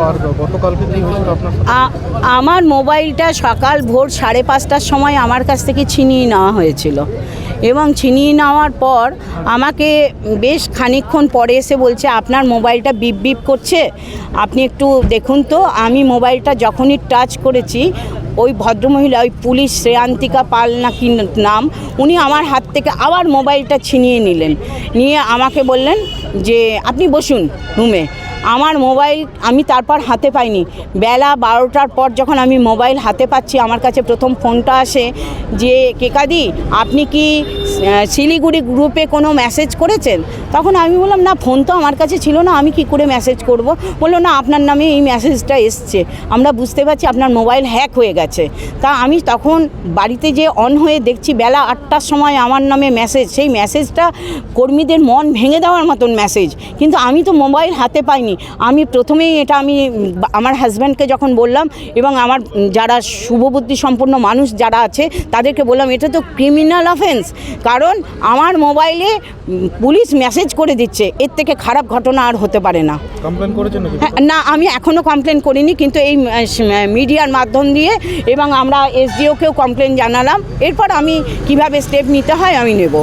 আর গতকালকে কি হয়েছিল আপনার সাথে? আমার মোবাইলটা সকাল ভোর 5:30টার সময় আমার কাছ থেকে ছিনিয়ে নেওয়া হয়েছিল এবং ছিনিয়ে নেওয়ার পর আমাকে বেশ খানিকক্ষণ পরে এসে বলছে আপনার মোবাইলটা বিপ বিপ করছে, আপনি একটু দেখুন তো। আমি মোবাইলটা যখনই টাচ করেছি, ওই ভদ্রমহিলা, ওই পুলিশ শ্রেয়ান্তিকা পাল না কি নাম, উনি আমার হাত থেকে আবার মোবাইলটা ছিনিয়ে নিলেন, নিয়ে আমাকে বললেন যে আপনি বসুন রুমে। আমার মোবাইল আমি তারপর হাতে পাইনি। বেলা 12টার পর যখন আমি মোবাইল হাতে পাচ্ছি, আমার কাছে প্রথম ফোনটা আসে যে কেকাদি আপনি কি শিলিগুড়ি গ্রুপে কোনো মেসেজ করেছেন? তখন আমি বললাম না, ফোন তো আমার কাছে ছিল না, আমি কি করে মেসেজ করব। বললো না, আপনার নামে এই মেসেজটা এসছে, আমরা বুঝতে পারছি আপনার মোবাইল হ্যাক হয়ে গেছে। তা আমি তখন বাড়িতে যে অন হয়ে দেখছি বেলা 8টার সময় আমার নামে মেসেজ, সেই মেসেজটা কর্মীদের মন ভেঙে দেওয়ার মতন মেসেজ, কিন্তু আমি তো মোবাইল হাতে পাইনি। আমি প্রথমেই এটা আমার হাজব্যান্ডকে যখন বললাম এবং আমার যারা শুভবুদ্ধি সম্পন্ন মানুষ যারা আছে তাদেরকে বললাম এটা তো ক্রিমিনাল অফেন্স, কারণ আমার মোবাইলে পুলিশ মেসেজ করে দিচ্ছে, এর থেকে খারাপ ঘটনা আর হতে পারে না। কমপ্লেন করেছেন নাকি? না, আমি এখনও কমপ্লেন করিনি, কিন্তু এই মিডিয়ার মাধ্যম দিয়ে এবং আমরা এসডিওকেও কমপ্লেন জানালাম। এরপর আমি কিভাবে স্টেপ নিতে হয় আমি নেব।